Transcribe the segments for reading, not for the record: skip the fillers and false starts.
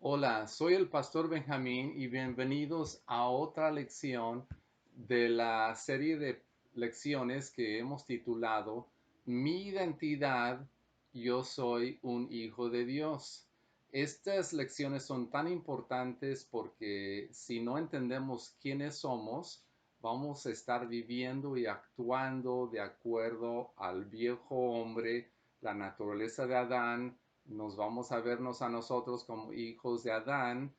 Hola, soy el pastor Benjamín y bienvenidos a otra lección de la serie de lecciones que hemos titulado Mi identidad, yo soy un hijo de Dios. Estas lecciones son tan importantes porque si no entendemos quiénes somos, vamos a estar viviendo y actuando de acuerdo al viejo hombre, la naturaleza de Adán. Nos vamos a vernos a nosotros como hijos de Adán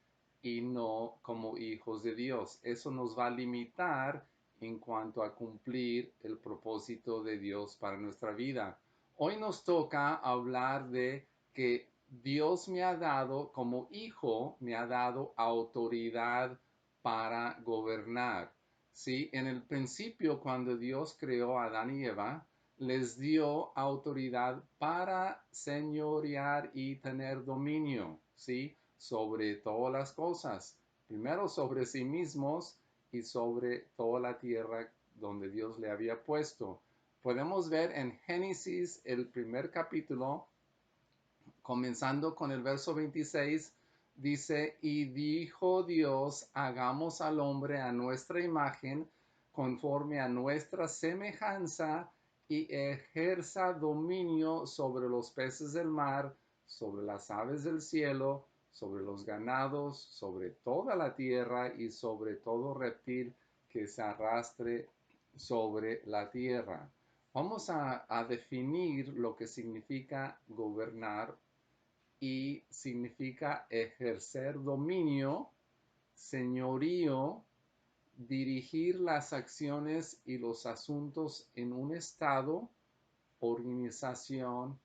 y no como hijos de Dios. Eso nos va a limitar en cuanto a cumplir el propósito de Dios para nuestra vida. Hoy nos toca hablar de que Dios me ha dado, como hijo, me ha dado autoridad para gobernar. ¿Sí? En el principio, cuando Dios creó a Adán y Eva, les dio autoridad para señorear y tener dominio, ¿sí? Sobre todas las cosas. Primero sobre sí mismos y sobre toda la tierra donde Dios le había puesto. Podemos ver en Génesis el primer capítulo, comenzando con el verso 26, dice, y dijo Dios, hagamos al hombre a nuestra imagen, conforme a nuestra semejanza, y ejerza dominio sobre los peces del mar, sobre las aves del cielo, sobre los ganados, sobre toda la tierra y sobre todo reptil que se arrastre sobre la tierra. Vamos a definir lo que significa gobernar y significa ejercer dominio, señorío, dirigir las acciones y los asuntos en un estado, organización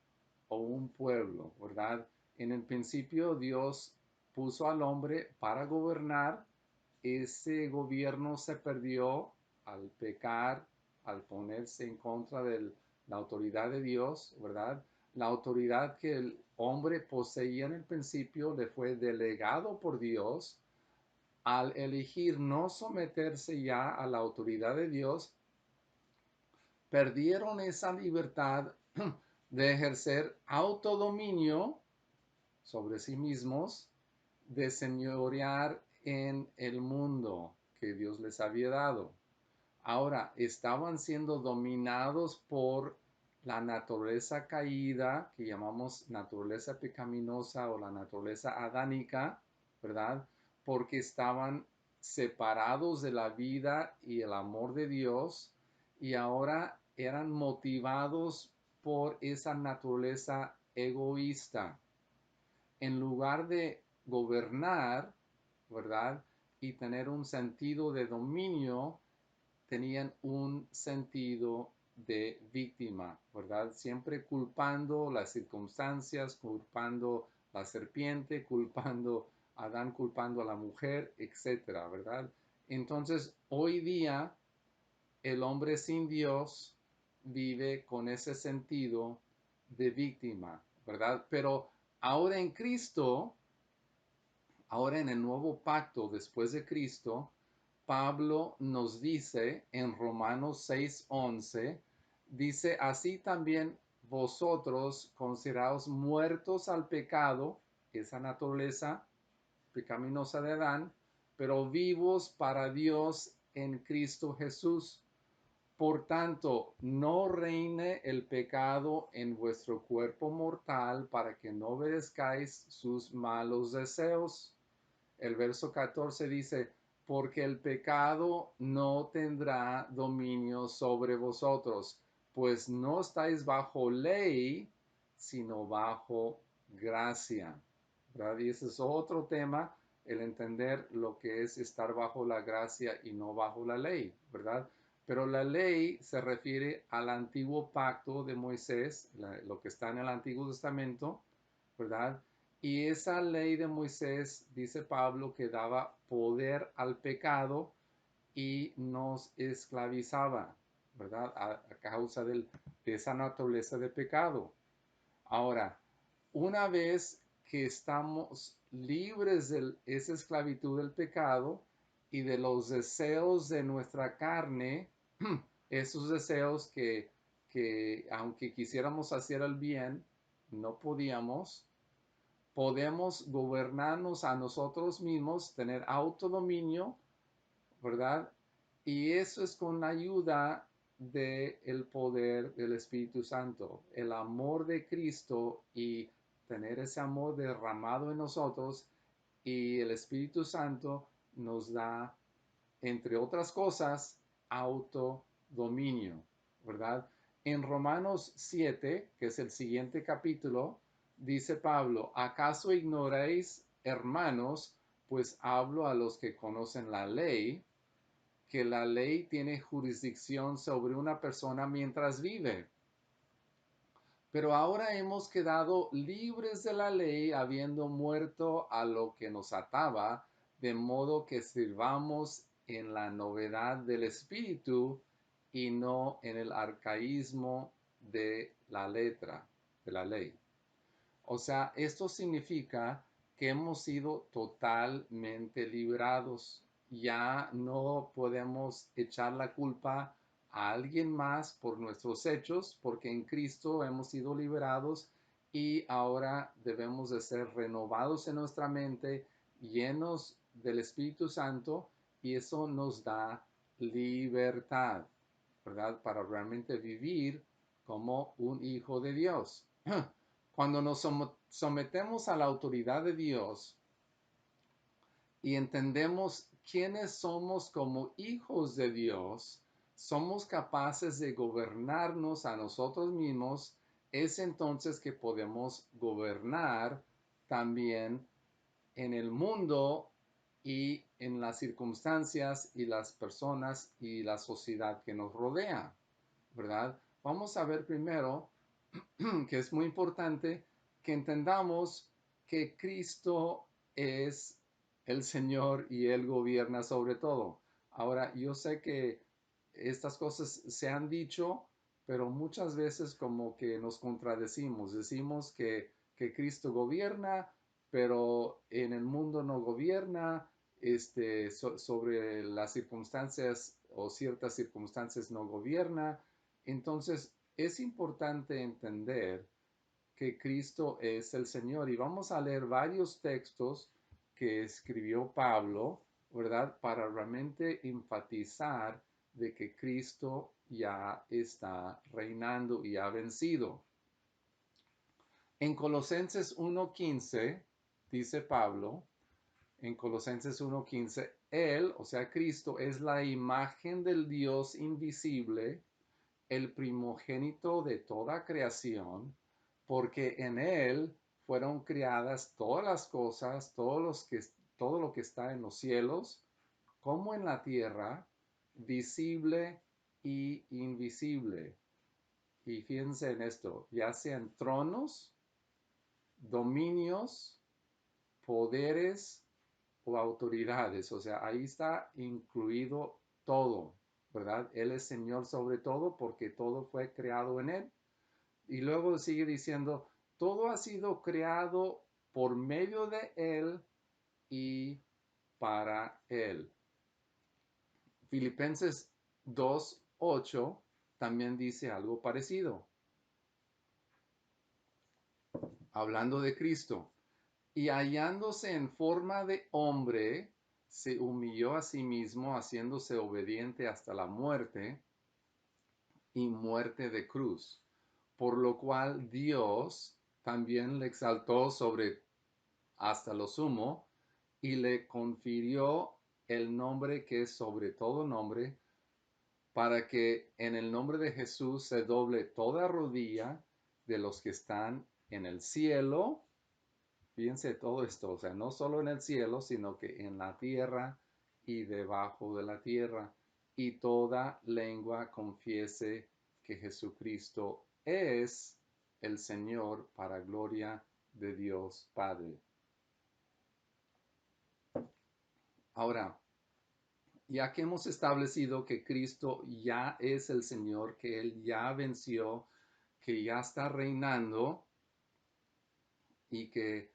o un pueblo, ¿verdad? En el principio Dios puso al hombre para gobernar. Ese gobierno se perdió al pecar, al ponerse en contra de la autoridad de Dios, ¿verdad? La autoridad que el hombre poseía en el principio le fue delegado por Dios. Al elegir no someterse ya a la autoridad de Dios, perdieron esa libertad de ejercer autodominio sobre sí mismos, de señorear en el mundo que Dios les había dado. Ahora estaban siendo dominados por la naturaleza caída, que llamamos naturaleza pecaminosa o la naturaleza adánica, ¿verdad? Porque estaban separados de la vida y el amor de Dios y ahora eran motivados por esa naturaleza egoísta. En lugar de gobernar, ¿verdad? Y tener un sentido de dominio, tenían un sentido de víctima, ¿verdad? Siempre culpando las circunstancias, culpando la serpiente, culpando a Adán, culpando a la mujer, etcétera, ¿verdad? Entonces, hoy día, el hombre sin Dios vive con ese sentido de víctima, ¿verdad? Pero ahora en Cristo, ahora en el nuevo pacto después de Cristo, Pablo nos dice en Romanos 6:11, dice, así también vosotros consideraos muertos al pecado, esa naturaleza pecaminosa de Adán, pero vivos para Dios en Cristo Jesús. Por tanto, no reine el pecado en vuestro cuerpo mortal para que no obedezcáis sus malos deseos. El verso 14 dice, porque el pecado no tendrá dominio sobre vosotros, pues no estáis bajo ley, sino bajo gracia. ¿Verdad? Y ese es otro tema, el entender lo que es estar bajo la gracia y no bajo la ley, ¿verdad? Pero la ley se refiere al antiguo pacto de Moisés, lo que está en el Antiguo Testamento, ¿verdad? Y esa ley de Moisés, dice Pablo, que daba poder al pecado y nos esclavizaba, ¿verdad? A causa de esa naturaleza de pecado. Ahora, una vez que estamos libres de esa esclavitud del pecado y de los deseos de nuestra carne, esos deseos que aunque quisiéramos hacer el bien, no podíamos, podemos gobernarnos a nosotros mismos, tener autodominio, ¿verdad? Y eso es con la ayuda del poder del Espíritu Santo, el amor de Cristo y tener ese amor derramado en nosotros y el Espíritu Santo nos da, entre otras cosas, autodominio, ¿verdad? En Romanos 7, que es el siguiente capítulo, dice Pablo, ¿acaso ignoráis, hermanos, pues hablo a los que conocen la ley, que la ley tiene jurisdicción sobre una persona mientras vive? Pero ahora hemos quedado libres de la ley, habiendo muerto a lo que nos ataba, de modo que sirvamos en la novedad del Espíritu y no en el arcaísmo de la letra, de la ley. O sea, esto significa que hemos sido totalmente librados. Ya no podemos echar la culpa a alguien más por nuestros hechos, porque en Cristo hemos sido liberados y ahora debemos de ser renovados en nuestra mente, llenos del Espíritu Santo, y eso nos da libertad, ¿verdad? Para realmente vivir como un hijo de Dios. Cuando nos sometemos a la autoridad de Dios y entendemos quiénes somos como hijos de Dios, somos capaces de gobernarnos a nosotros mismos, es entonces que podemos gobernar también en el mundo y en las circunstancias y las personas y la sociedad que nos rodea, ¿verdad? Vamos a ver primero que es muy importante que entendamos que Cristo es el Señor y Él gobierna sobre todo. Ahora, yo sé que estas cosas se han dicho, pero muchas veces como que nos contradecimos. Decimos que Cristo gobierna, pero en el mundo no gobierna, sobre las circunstancias o ciertas circunstancias no gobierna. Entonces, es importante entender que Cristo es el Señor y vamos a leer varios textos que escribió Pablo, ¿verdad? Para realmente enfatizar de que Cristo ya está reinando y ha vencido. En Colosenses 1:15 dice Pablo, en Colosenses 1:15, Él, o sea, Cristo, es la imagen del Dios invisible, el primogénito de toda creación, porque en Él fueron creadas todas las cosas, todo lo que está en los cielos, como en la tierra, visible y invisible. Y fíjense en esto, ya sean tronos, dominios, poderes o autoridades. O sea, ahí está incluido todo, ¿verdad? Él es Señor sobre todo porque todo fue creado en Él. Y luego sigue diciendo, todo ha sido creado por medio de Él y para Él. Filipenses 2:8 también dice algo parecido, hablando de Cristo. Y hallándose en forma de hombre, se humilló a sí mismo, haciéndose obediente hasta la muerte y muerte de cruz, por lo cual Dios también le exaltó sobre hasta lo sumo y le confirió el nombre que es sobre todo nombre, para que en el nombre de Jesús se doble toda rodilla de los que están en el cielo. Fíjense todo esto, o sea, no solo en el cielo, sino que en la tierra y debajo de la tierra, y toda lengua confiese que Jesucristo es el Señor para gloria de Dios Padre. Ahora, ya que hemos establecido que Cristo ya es el Señor, que Él ya venció, que ya está reinando y que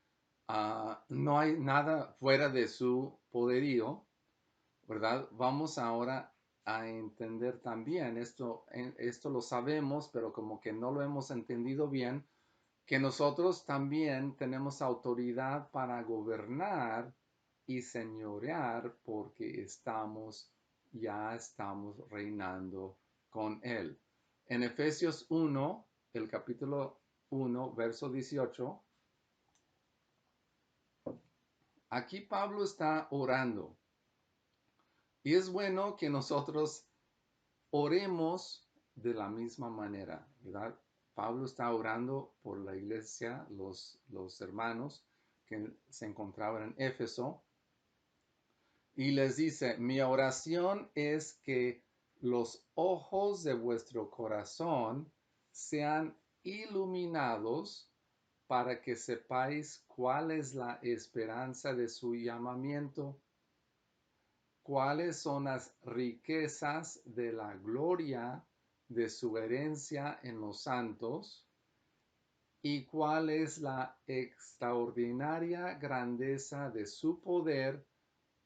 no hay nada fuera de su poderío, ¿verdad? Vamos ahora a entender también, esto lo sabemos, pero como que no lo hemos entendido bien, que nosotros también tenemos autoridad para gobernar y señorear porque ya estamos reinando con Él. En Efesios 1, el capítulo 1, verso 18, aquí Pablo está orando. Y es bueno que nosotros oremos de la misma manera, ¿verdad? Pablo está orando por la iglesia, los hermanos que se encontraban en Éfeso, y les dice, mi oración es que los ojos de vuestro corazón sean iluminados para que sepáis cuál es la esperanza de su llamamiento, cuáles son las riquezas de la gloria de su herencia en los santos y cuál es la extraordinaria grandeza de su poder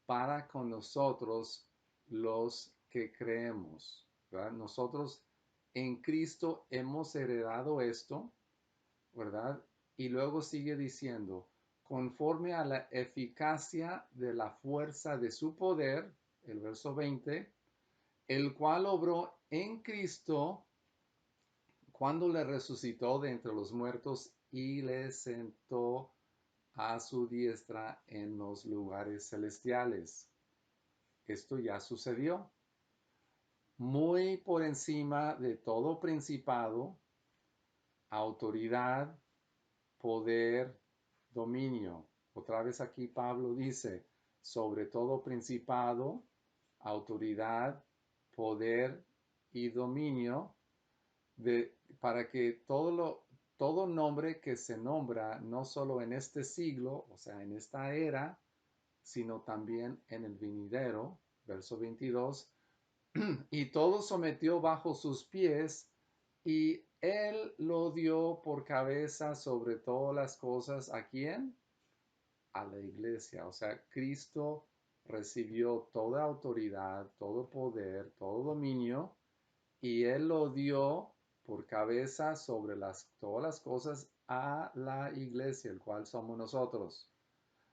para con nosotros los que creemos, ¿verdad? Nosotros en Cristo hemos heredado esto, ¿verdad? Y luego sigue diciendo, conforme a la eficacia de la fuerza de su poder, el verso 20, el cual obró en Cristo cuando le resucitó de entre los muertos y le sentó a su diestra en los lugares celestiales. Esto ya sucedió. Muy por encima de todo principado, autoridad, poder, dominio. Otra vez aquí Pablo dice, sobre todo principado, autoridad, poder y dominio, para que todo nombre que se nombra, no solo en este siglo, o sea, en esta era, sino también en el venidero, verso 22, y todo sometió bajo sus pies, y él lo dio por cabeza sobre todas las cosas. ¿A quién? A la iglesia. O sea, Cristo recibió toda autoridad, todo poder, todo dominio, y él lo dio por cabeza sobre todas las cosas a la iglesia, el cual somos nosotros,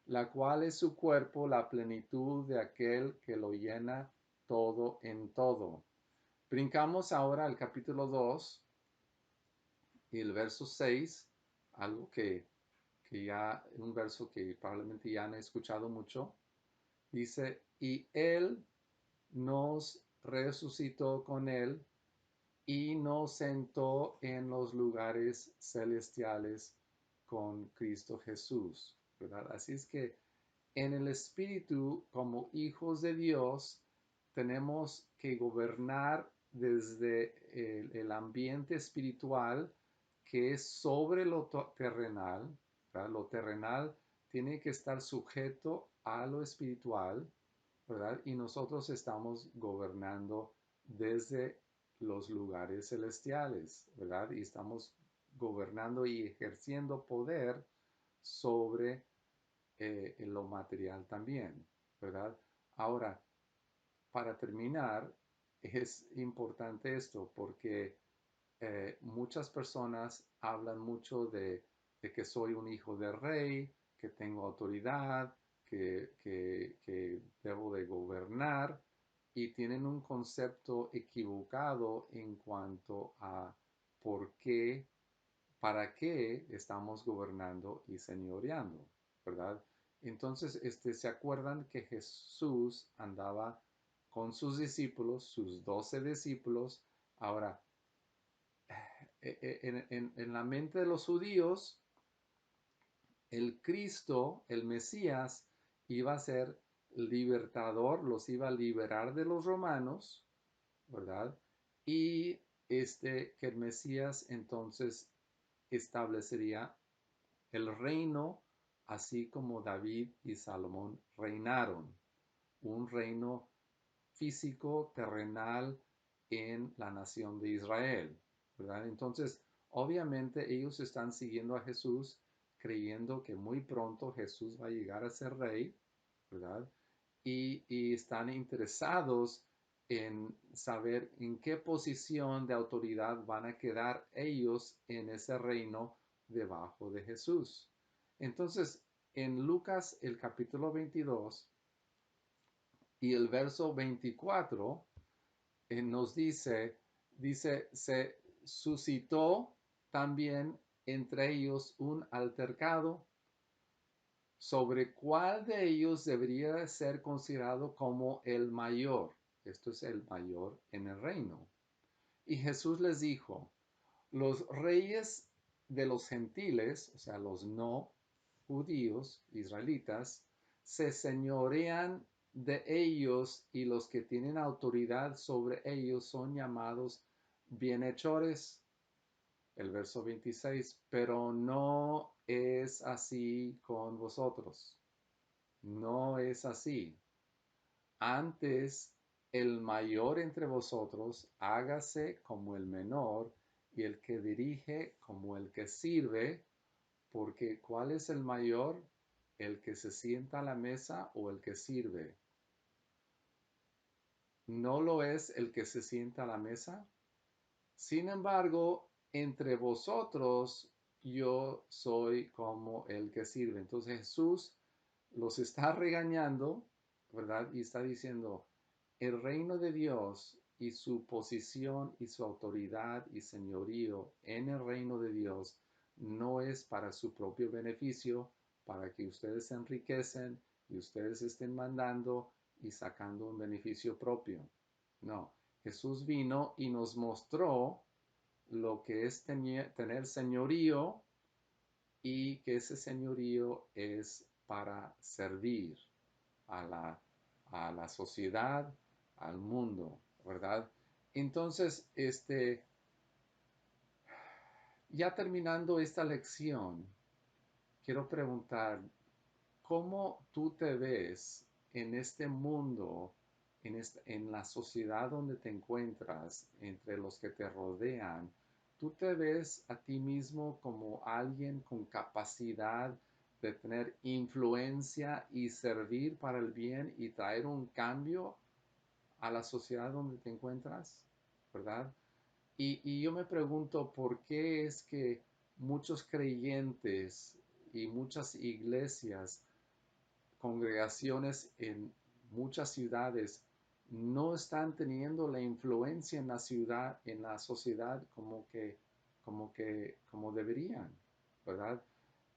la cual es su cuerpo, la plenitud de aquel que lo llena todo en todo. Brincamos ahora al capítulo 2 y el verso 6, algo que ya, un verso que probablemente ya han escuchado mucho. Dice, y Él nos resucitó con Él y nos sentó en los lugares celestiales con Cristo Jesús, ¿verdad? Así es que en el Espíritu, como hijos de Dios, tenemos que gobernar desde el ambiente espiritual que es sobre lo terrenal, ¿verdad? Lo terrenal tiene que estar sujeto a lo espiritual, ¿verdad? Y nosotros estamos gobernando desde los lugares celestiales, ¿verdad? Y estamos gobernando y ejerciendo poder sobre en lo material también, ¿verdad? Ahora, para terminar, es importante esto porque muchas personas hablan mucho de que soy un hijo de rey, que tengo autoridad, que debo de gobernar y tienen un concepto equivocado en cuanto a por qué, para qué estamos gobernando y señoreando, ¿verdad? Entonces, ¿se acuerdan que Jesús andaba con sus discípulos, sus 12 discípulos? Ahora, en la mente de los judíos, el Cristo, el Mesías, iba a ser libertador, los iba a liberar de los romanos, ¿verdad? Y que el Mesías entonces establecería el reino, así como David y Salomón reinaron, un reino físico, terrenal en la nación de Israel, ¿verdad? Entonces, obviamente ellos están siguiendo a Jesús, creyendo que muy pronto Jesús va a llegar a ser rey, ¿verdad? Y están interesados en saber en qué posición de autoridad van a quedar ellos en ese reino debajo de Jesús. Entonces, en Lucas el capítulo 22 y el verso 24 nos dice, se suscitó también entre ellos un altercado sobre cuál de ellos debería ser considerado como el mayor. Esto es el mayor en el reino. Y Jesús les dijo, los reyes de los gentiles, o sea, los no judíos, israelitas, se señorean de ellos y los que tienen autoridad sobre ellos son llamados bienhechores. El verso 26, pero no es así con vosotros. No es así. Antes, el mayor entre vosotros hágase como el menor y el que dirige como el que sirve, porque ¿cuál es el mayor? ¿El que se sienta a la mesa o el que sirve? ¿No lo es el que se sienta a la mesa? Sin embargo, entre vosotros yo soy como el que sirve. Entonces Jesús los está regañando, ¿verdad? Y está diciendo, el reino de Dios y su posición y su autoridad y señorío en el reino de Dios no es para su propio beneficio, para que ustedes se enriquecen y ustedes estén mandando y sacando un beneficio propio. No, Jesús vino y nos mostró lo que es tener señorío y que ese señorío es para servir a la sociedad, al mundo, ¿verdad? Entonces, ya terminando esta lección, quiero preguntar, ¿cómo tú te ves en este mundo, en la sociedad donde te encuentras, entre los que te rodean? ¿Tú te ves a ti mismo como alguien con capacidad de tener influencia y servir para el bien y traer un cambio a la sociedad donde te encuentras? ¿Verdad? Y yo me pregunto por qué es que muchos creyentes y muchas iglesias, congregaciones en muchas ciudades no están teniendo la influencia en la ciudad, en la sociedad como deberían, ¿verdad?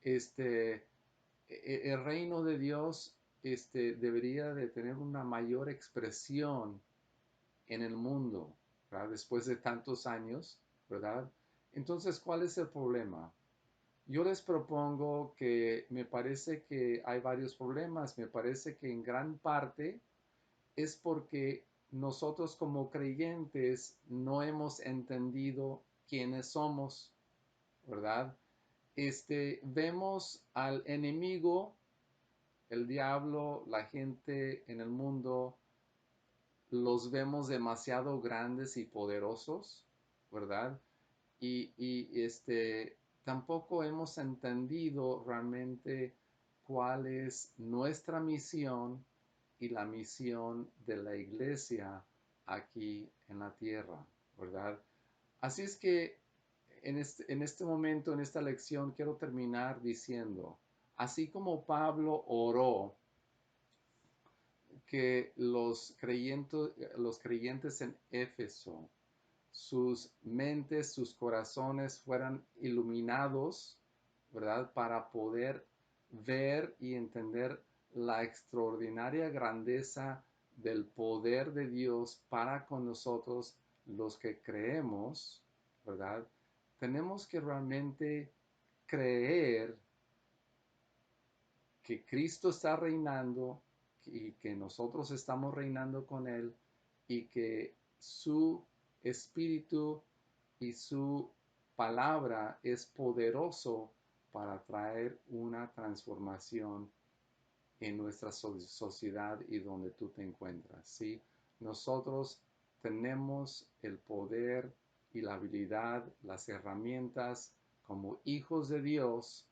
El reino de Dios, debería de tener una mayor expresión en el mundo, ¿verdad? Después de tantos años, ¿verdad? Entonces, ¿cuál es el problema? Yo les propongo que me parece que hay varios problemas. Me parece que en gran parte es porque nosotros como creyentes no hemos entendido quiénes somos, ¿verdad? Vemos al enemigo, el diablo, la gente en el mundo, los vemos demasiado grandes y poderosos, ¿verdad? Y tampoco hemos entendido realmente cuál es nuestra misión y la misión de la iglesia aquí en la tierra, ¿verdad? Así es que en este momento, en esta lección, quiero terminar diciendo, así como Pablo oró que los creyentes en Éfeso, sus mentes, sus corazones fueran iluminados, ¿verdad? Para poder ver y entender la extraordinaria grandeza del poder de Dios para con nosotros los que creemos, ¿verdad? Tenemos que realmente creer que Cristo está reinando y que nosotros estamos reinando con Él y que su espíritu y su palabra es poderoso para traer una transformación en nuestra sociedad y donde tú te encuentras, ¿sí? Nosotros tenemos el poder y la habilidad, las herramientas como hijos de Dios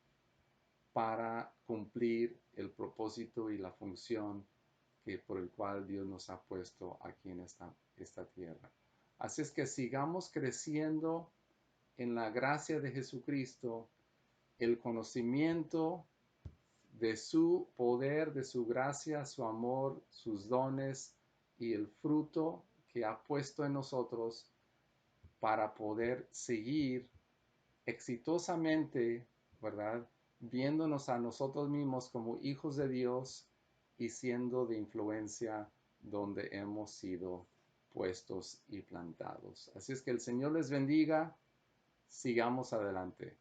para cumplir el propósito y la función por el cual Dios nos ha puesto aquí en esta tierra. Así es que sigamos creciendo en la gracia de Jesucristo el conocimiento de su poder, de su gracia, su amor, sus dones y el fruto que ha puesto en nosotros para poder seguir exitosamente, ¿verdad? Viéndonos a nosotros mismos como hijos de Dios y siendo de influencia donde hemos sido puestos y plantados. Así es que el Señor les bendiga. Sigamos adelante.